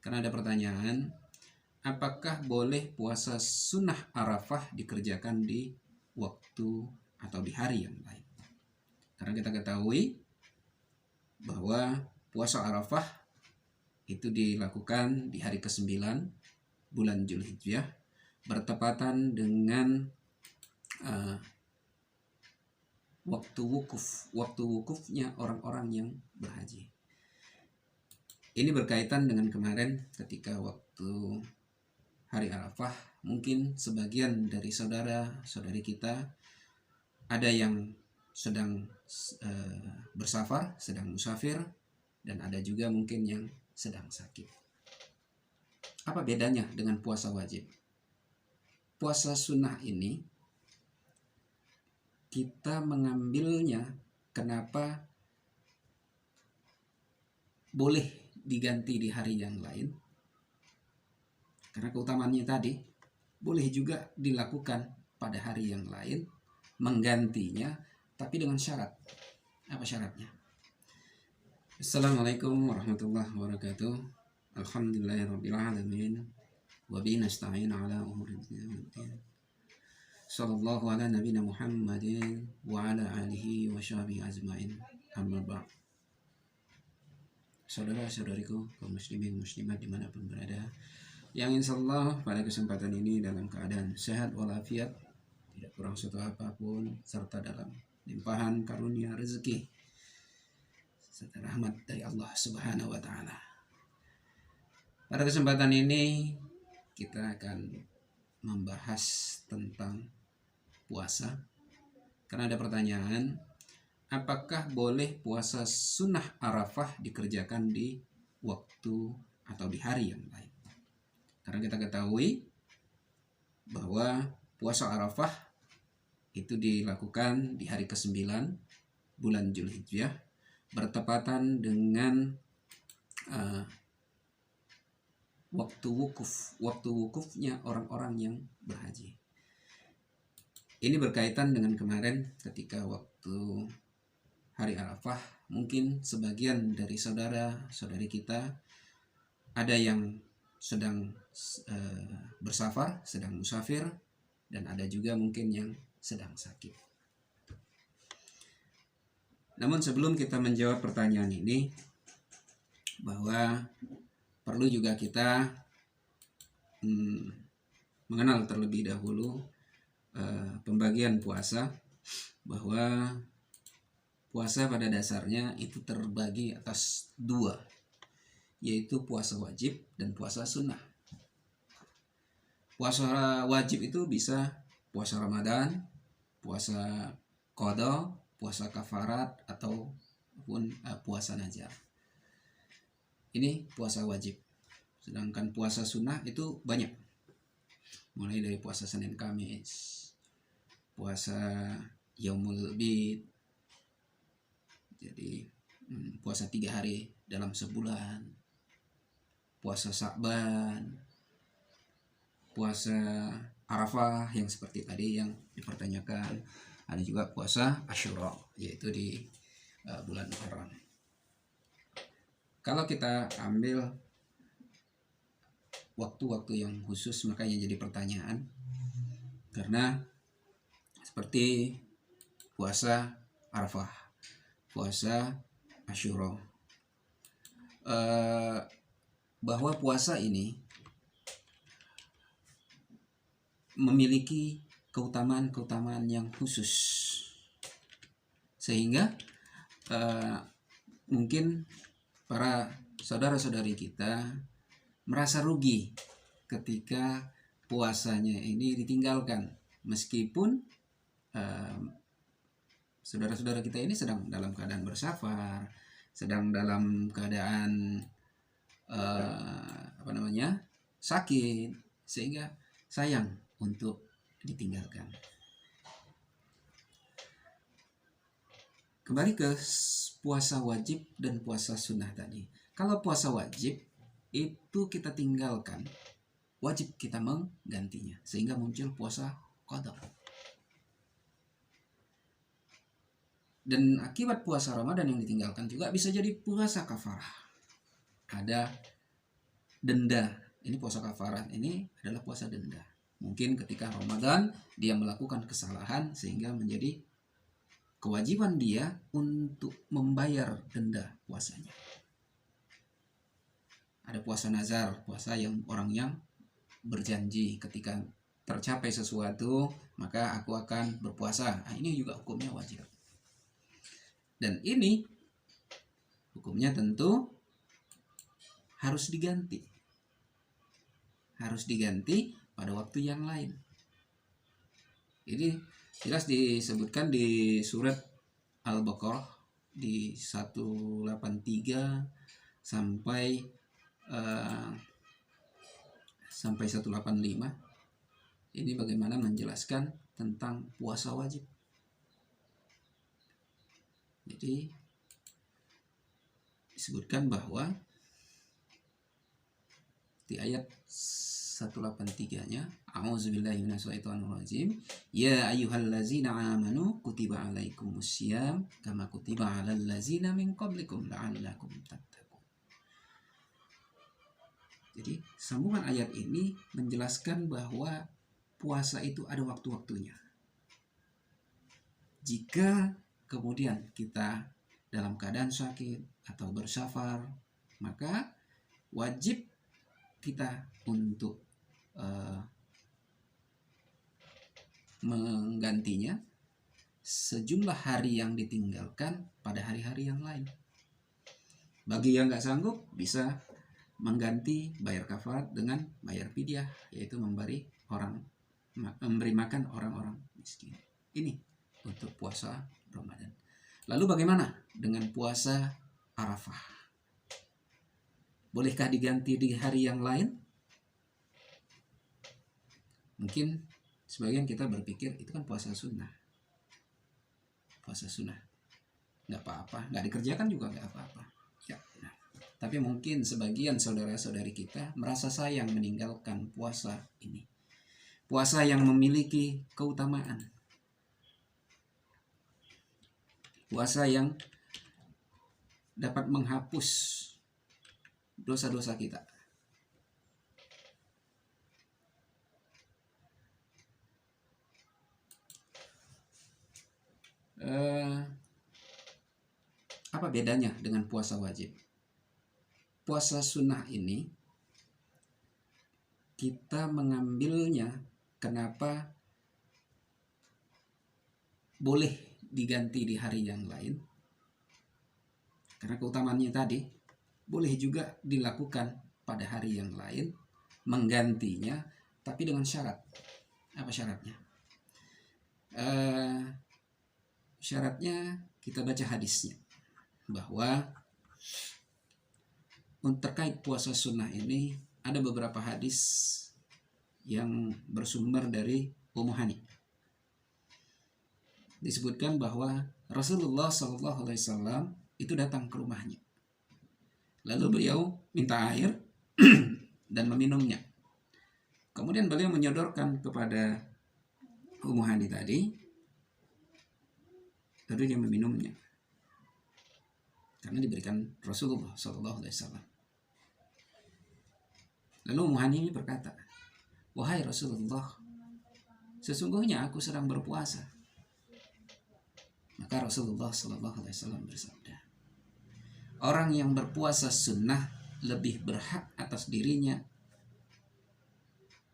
Karena ada pertanyaan, apakah boleh puasa sunnah Arafah dikerjakan di waktu atau di hari yang lain? Karena kita ketahui bahwa puasa Arafah itu dilakukan di hari ke-9 bulan Zulhijjah, bertepatan dengan waktu wukufnya orang-orang yang berhaji. Ini berkaitan dengan kemarin ketika waktu hari Arafah, mungkin sebagian dari saudara-saudari kita ada yang sedang bersafar, sedang musafir, dan ada juga mungkin yang sedang sakit. Apa bedanya dengan puasa wajib? Puasa sunnah ini kita mengambilnya kenapa boleh diganti di hari yang lain? Karena keutamaannya tadi, boleh juga dilakukan pada hari yang lain, menggantinya, tapi dengan syarat. Apa syaratnya? Assalamualaikum warahmatullahi wabarakatuh. Alhamdulillahirrabbilalamin. Wabihi nasta'in ala umuri dunya waddin. Sallallahu ala nabiyina Muhammadin wa ala alihi wa sahbihi ajma'in. Amma ba'd. Saudara-saudariku kaum muslimin muslimat dimanapun berada, yang insyaallah pada kesempatan ini dalam keadaan sehat walafiat, tidak kurang suatu apapun, serta dalam limpahan karunia rezeki serta rahmat dari Allah Subhanahu wa taala. Pada kesempatan ini kita akan membahas tentang puasa. Karena ada pertanyaan, apakah boleh puasa sunnah Arafah dikerjakan di waktu atau di hari yang lain? Karena kita ketahui bahwa puasa Arafah itu dilakukan di hari ke-9 bulan Zulhijjah, bertepatan dengan waktu wukufnya orang-orang yang berhaji. Ini berkaitan dengan kemarin ketika waktu hari Arafah, mungkin sebagian dari saudara-saudari kita ada yang sedang bersafar, sedang musafir, dan ada juga mungkin yang sedang sakit. Namun sebelum kita menjawab pertanyaan ini, bahwa perlu juga kita mengenal terlebih dahulu pembagian puasa, bahwa puasa pada dasarnya itu terbagi atas dua, yaitu puasa wajib dan puasa sunnah. Puasa wajib itu bisa puasa Ramadan, puasa qada, puasa kafarat, ataupun puasa nazar. Ini puasa wajib. Sedangkan puasa sunnah itu banyak, mulai dari puasa Senin Kamis, puasa Yaumul Bid, jadi puasa 3 hari dalam sebulan, puasa Sa'ban, puasa Arafah yang seperti tadi yang dipertanyakan, ada juga puasa Asyura, yaitu di bulan Muharram. Kalau kita ambil waktu-waktu yang khusus, makanya jadi pertanyaan, karena seperti puasa Arafah, puasa Asyura, bahwa puasa ini memiliki keutamaan-keutamaan yang khusus, sehingga mungkin para saudara-saudari kita merasa rugi ketika puasanya ini ditinggalkan, meskipun saudara-saudara kita ini sedang dalam keadaan bersafar, sedang dalam keadaan sakit, sehingga sayang untuk ditinggalkan. Kembali ke puasa wajib dan puasa sunnah tadi. Kalau puasa wajib itu kita tinggalkan, wajib kita menggantinya, sehingga muncul puasa qada. Dan akibat puasa Ramadan yang ditinggalkan juga bisa jadi puasa kafarah. Ada denda. Ini puasa kafarat ini adalah puasa denda. Mungkin ketika Ramadan dia melakukan kesalahan sehingga menjadi kewajiban dia untuk membayar denda puasanya. Ada puasa nazar, puasa yang orang yang berjanji ketika tercapai sesuatu maka aku akan berpuasa. Nah, ini juga hukumnya wajib. Dan ini hukumnya tentu harus diganti. Harus diganti pada waktu yang lain. Ini jelas disebutkan di surat Al-Baqarah di 183 sampai 185. Ini bagaimana menjelaskan tentang puasa wajib. Jadi disebutkan bahwa di ayat 183-nya, A'udzubillahi minasyaitonirrajim, ya ayyuhallazina amanu kutiba alaikumussyam kama kutiba alal ladzina min qablikum la'allakum tattaqun. Jadi sambungan ayat ini menjelaskan bahwa puasa itu ada waktu-waktunya. Jika kemudian kita dalam keadaan sakit atau bersafar, maka wajib kita untuk menggantinya sejumlah hari yang ditinggalkan pada hari-hari yang lain. Bagi yang nggak sanggup bisa mengganti bayar kafarat dengan bayar fidyah, yaitu memberi makan orang-orang miskin. Ini untuk puasa Ramadan. Lalu bagaimana dengan puasa Arafah? Bolehkah diganti di hari yang lain? Mungkin sebagian kita berpikir itu kan puasa sunnah. Puasa sunnah nggak apa-apa, nggak dikerjakan juga nggak apa-apa. Ya, nah. Tapi mungkin sebagian saudara-saudari kita merasa sayang meninggalkan puasa ini. Puasa yang memiliki keutamaan. Puasa yang dapat menghapus dosa-dosa kita. Apa bedanya dengan puasa wajib? Puasa sunnah ini kita mengambilnya kenapa boleh diganti di hari yang lain? Karena keutamaannya tadi, boleh juga dilakukan pada hari yang lain, menggantinya, tapi dengan syarat. Apa syaratnya? Syaratnya kita baca hadisnya, bahwa terkait puasa sunnah ini ada beberapa hadis yang bersumber dari Ummu Hani. Disebutkan bahwa Rasulullah SAW itu datang ke rumahnya, lalu beliau minta air dan meminumnya. Kemudian beliau menyodorkan kepada Ummu Hani tadi, lalu dia meminumnya karena diberikan Rasulullah SAW. Lalu Ummu Hani berkata, wahai Rasulullah, sesungguhnya aku sedang berpuasa. Maka Rasulullah SAW bersabda, orang yang berpuasa sunnah lebih berhak atas dirinya.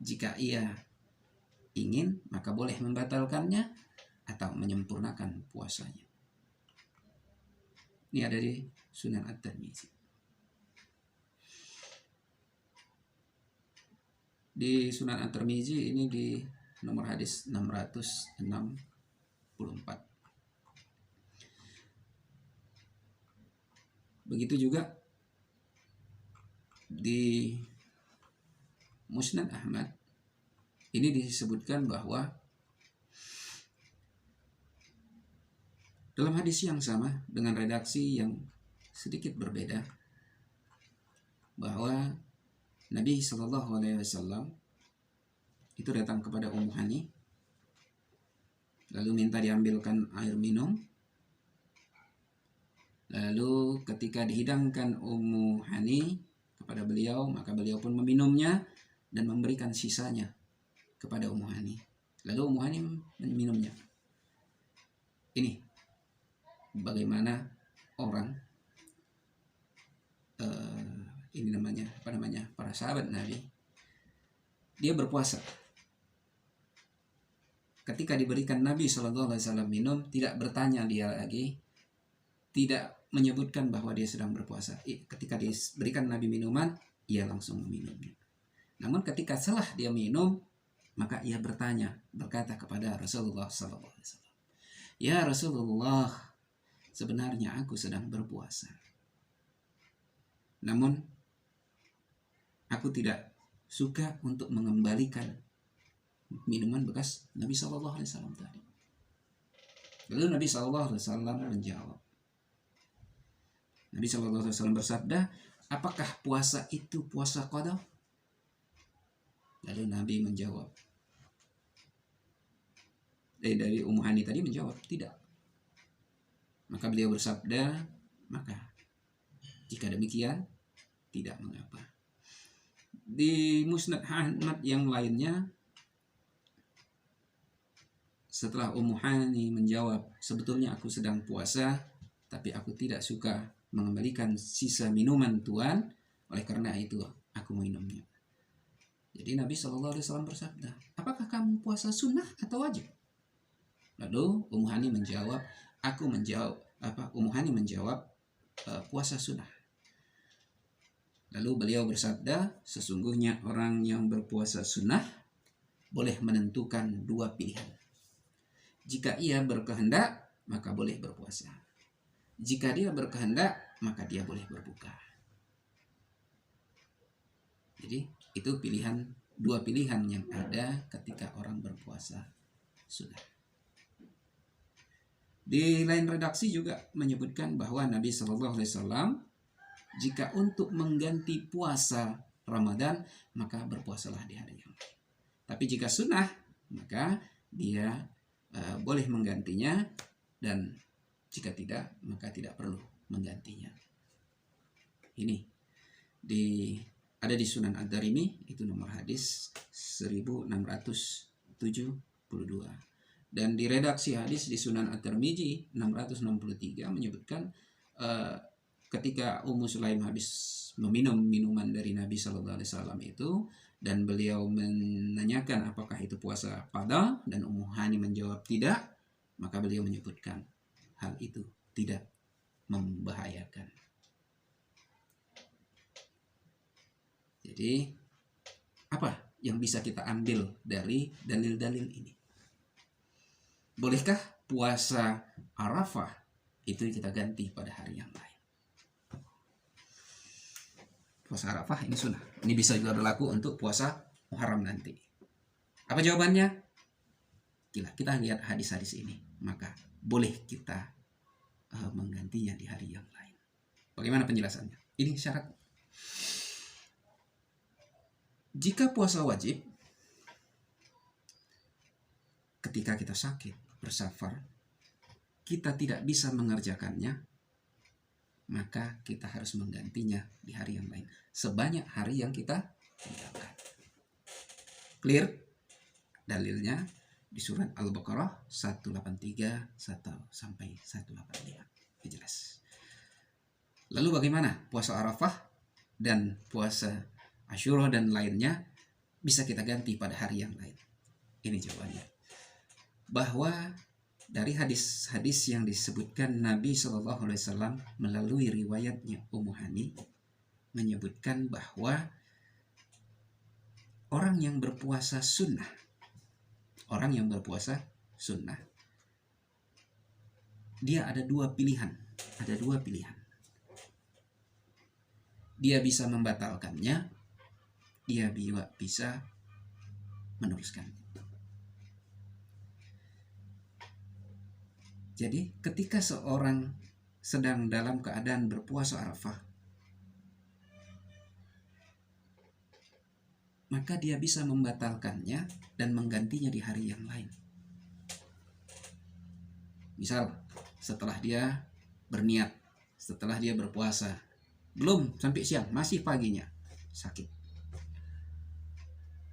Jika ia ingin, maka boleh membatalkannya atau menyempurnakan puasanya. Ini ada di Sunan At-Tirmizi. Di Sunan At-Tirmizi ini di nomor hadis 664. Begitu juga di Musnad Ahmad ini disebutkan bahwa dalam hadis yang sama dengan redaksi yang sedikit berbeda, bahwa Nabi SAW itu datang kepada Ummu Hani, lalu minta diambilkan air minum. Lalu ketika dihidangkan Ummu Hani kepada beliau, maka beliau pun meminumnya dan memberikan sisanya kepada Ummu Hani. Lalu Ummu Hani meminumnya. Ini bagaimana orang ini namanya para sahabat Nabi, dia berpuasa. Ketika diberikan Nabi SAW minum, tidak bertanya dia lagi, tidak menyebutkan bahwa dia sedang berpuasa. Ketika diberikan Nabi minuman, ia langsung meminumnya. Namun ketika setelah dia minum, maka ia berkata kepada Rasulullah SAW, "Ya Rasulullah, sebenarnya aku sedang berpuasa. Namun aku tidak suka untuk mengembalikan minuman bekas Nabi SAW tadi." Lalu Nabi SAW menjawab. Nabi SAW bersabda, "Apakah puasa itu puasa qada?" Lalu Nabi menjawab. Dari Ummu Hani tadi menjawab, "Tidak." Maka beliau bersabda, "Maka jika demikian, tidak mengapa." Di Musnad Ahmad yang lainnya, setelah Ummu Hani menjawab, "Sebetulnya aku sedang puasa, tapi aku tidak suka mengembalikan sisa minuman Tuhan, oleh karena itu aku minumnya." Jadi Nabi SAW bersabda, "Apakah kamu puasa sunnah atau wajib?" Lalu Ummu Hani menjawab, puasa sunnah. Lalu beliau bersabda, "Sesungguhnya orang yang berpuasa sunnah boleh menentukan dua pilihan. Jika ia berkehendak, maka boleh berpuasa. Jika dia berkehendak, maka dia boleh berbuka." Jadi itu dua pilihan yang ada ketika orang berpuasa sunnah. Di lain redaksi juga menyebutkan bahwa Nabi SAW jika untuk mengganti puasa Ramadan, maka berpuasalah di hari yang lain. Tapi jika sunnah, maka dia boleh menggantinya, dan jika tidak, maka tidak perlu menggantinya. Ini ada di Sunan Ad-Darimi, itu nomor hadis 1672. Dan di redaksi hadis di Sunan At-Tirmidzi 663 menyebutkan ketika Ummu Sulaim habis meminum minuman dari Nabi SAW itu, dan beliau menanyakan apakah itu puasa qada, dan Ummu Hani menjawab tidak, maka beliau menyebutkan hal itu tidak membahayakan. Jadi apa yang bisa kita ambil dari dalil-dalil ini? Bolehkah puasa Arafah itu kita ganti pada hari yang lain? Puasa Arafah ini sunnah. Ini bisa juga berlaku untuk puasa Muharram nanti. Apa jawabannya? Kita lihat hadis-hadis ini. Maka boleh kita menggantinya di hari yang lain. Bagaimana penjelasannya? Ini syarat. Jika puasa wajib, ketika kita sakit, bersafar, kita tidak bisa mengerjakannya, maka kita harus menggantinya di hari yang lain, sebanyak hari yang kita tinggalkan. Clear? Dalilnya di surat Al-Baqarah 183 sampai 185. Jelas. Lalu bagaimana puasa Arafah dan puasa Asyura dan lainnya bisa kita ganti pada hari yang lain? Ini jawabannya. Bahwa dari hadis-hadis yang disebutkan Nabi SAW melalui riwayatnya Ummu Hani menyebutkan bahwa orang yang berpuasa sunnah, dia ada dua pilihan. Dia bisa membatalkannya, dia bisa meneruskan. Jadi ketika seorang sedang dalam keadaan berpuasa Arafah, maka dia bisa membatalkannya dan menggantinya di hari yang lain. Misal setelah dia berniat, setelah dia berpuasa, belum sampai siang, masih paginya, sakit,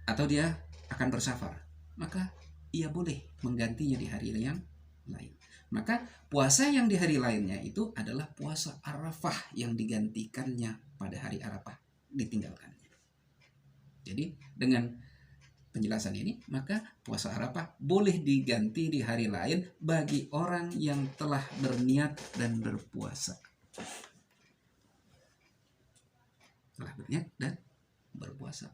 atau dia akan bersafar, maka ia boleh menggantinya di hari yang lain. Maka puasa yang di hari lainnya itu adalah puasa Arafah yang digantikannya pada hari Arafah, ditinggalkannya. Jadi dengan penjelasan ini, maka puasa Arafah boleh diganti di hari lain bagi orang yang telah berniat dan berpuasa. Telah berniat dan berpuasa.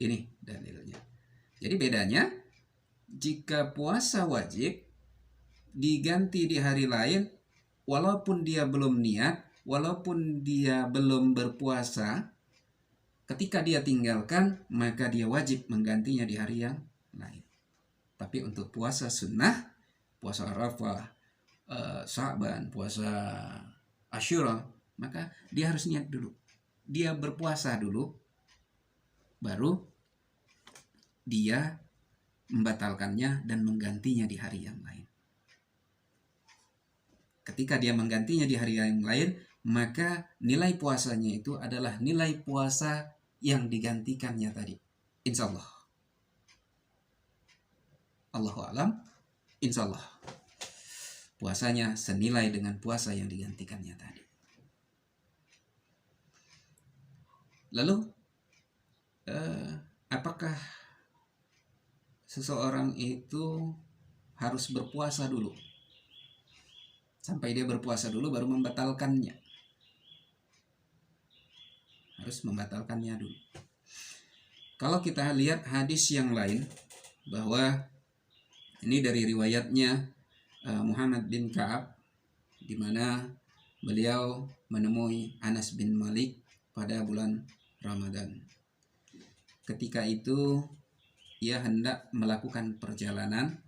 Ini dalilnya. Jadi bedanya, jika puasa wajib diganti di hari lain, walaupun dia belum niat, walaupun dia belum berpuasa, ketika dia tinggalkan, maka dia wajib menggantinya di hari yang lain. Tapi untuk puasa sunnah, puasa Arafah, Sya'ban, puasa Asyura, maka dia harus niat dulu. Dia berpuasa dulu, baru dia membatalkannya dan menggantinya di hari yang lain. Ketika dia menggantinya di hari yang lain, maka nilai puasanya itu adalah nilai puasa yang digantikannya tadi. Insya Allah. Allahu a'lam. Insya Allah. Puasanya senilai dengan puasa yang digantikannya tadi. Lalu, apakah seseorang itu harus berpuasa dulu? Sampai dia berpuasa dulu baru membatalkannya. Harus membatalkannya dulu. Kalau kita lihat hadis yang lain, bahwa ini dari riwayatnya Muhammad bin Ka'ab, di mana beliau menemui Anas bin Malik pada bulan Ramadan. Ketika itu ia hendak melakukan perjalanan,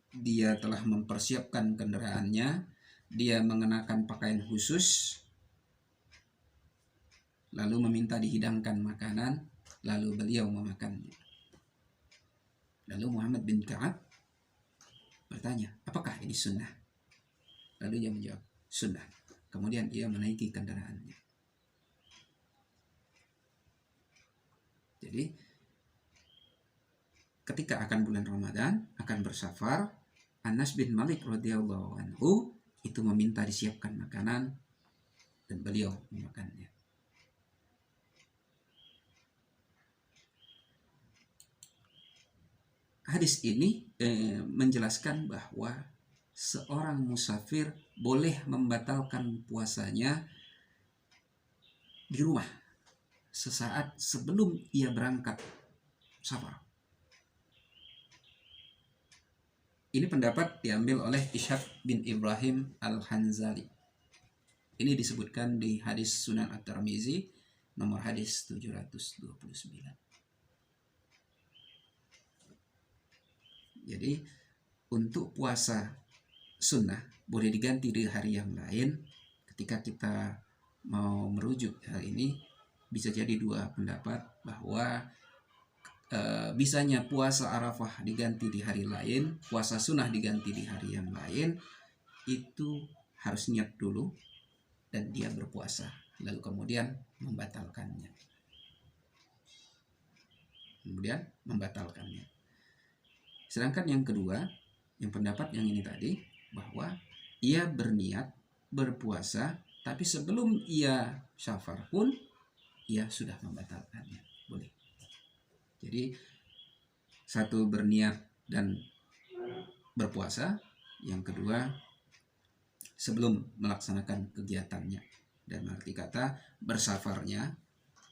dia telah mempersiapkan kendaraannya, dia mengenakan pakaian khusus, lalu meminta dihidangkan makanan, lalu beliau memakannya. Lalu Muhammad bin Ka'ab bertanya, apakah ini sunnah? Lalu dia menjawab, sunnah. Kemudian ia menaiki kendaraannya. Jadi ketika akan bulan Ramadan, akan bersafar, Anas bin Malik radhiyallahu anhu itu meminta disiapkan makanan dan beliau memakannya. Hadis ini menjelaskan bahwa seorang musafir boleh membatalkan puasanya di rumah sesaat sebelum ia berangkat safar. Ini pendapat diambil oleh Ishaq bin Ibrahim Al-Hanzali. Ini disebutkan di hadis Sunan At-Tirmizi nomor hadis 729. Jadi untuk puasa sunnah boleh diganti di hari yang lain. Ketika kita mau merujuk hal ini, bisa jadi dua pendapat, bahwa bisanya puasa Arafah diganti di hari lain, puasa sunnah diganti di hari yang lain, itu harus niat dulu dan dia berpuasa, lalu kemudian membatalkannya. Sedangkan yang kedua, yang pendapat yang ini tadi, bahwa ia berniat berpuasa, tapi sebelum ia safar pun ia sudah membatalkannya. Boleh. Jadi satu berniat dan berpuasa, yang kedua sebelum melaksanakan kegiatannya. Dan arti kata bersafarnya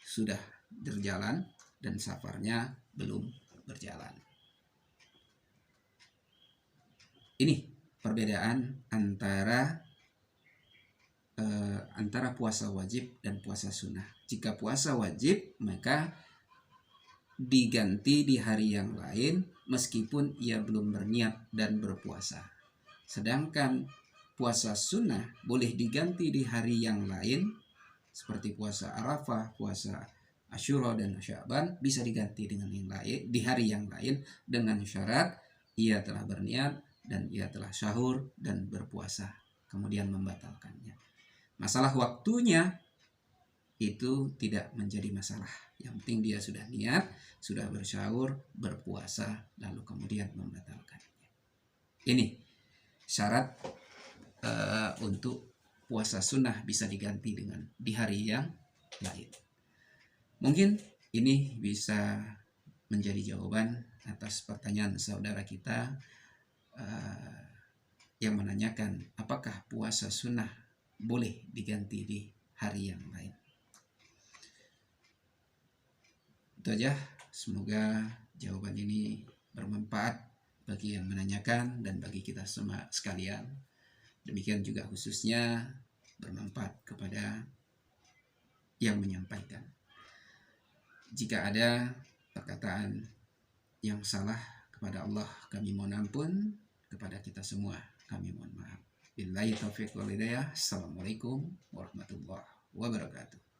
sudah berjalan dan safarnya belum berjalan. Ini perbedaan antara puasa wajib dan puasa sunnah. Jika puasa wajib, maka diganti di hari yang lain meskipun ia belum berniat dan berpuasa. Sedangkan puasa sunnah boleh diganti di hari yang lain, seperti puasa Arafah, puasa Asyura dan Sya'ban, bisa diganti dengan yang lain di hari yang lain dengan syarat ia telah berniat dan ia telah sahur dan berpuasa, kemudian membatalkannya. Masalah waktunya itu tidak menjadi masalah. Yang penting dia sudah niat, sudah bersyaur, berpuasa, lalu kemudian membatalkannya. Ini syarat untuk puasa sunnah bisa diganti dengan di hari yang lain. Mungkin ini bisa menjadi jawaban atas pertanyaan saudara kita yang menanyakan apakah puasa sunnah boleh diganti di hari yang lain. Itu aja, semoga jawaban ini bermanfaat bagi yang menanyakan dan bagi kita semua sekalian. Demikian juga khususnya bermanfaat kepada yang menyampaikan. Jika ada perkataan yang salah kepada Allah, kami mohon ampun. Kepada kita semua, kami mohon maaf. Billahi taufiq wal hidayah. Assalamualaikum warahmatullahi wabarakatuh.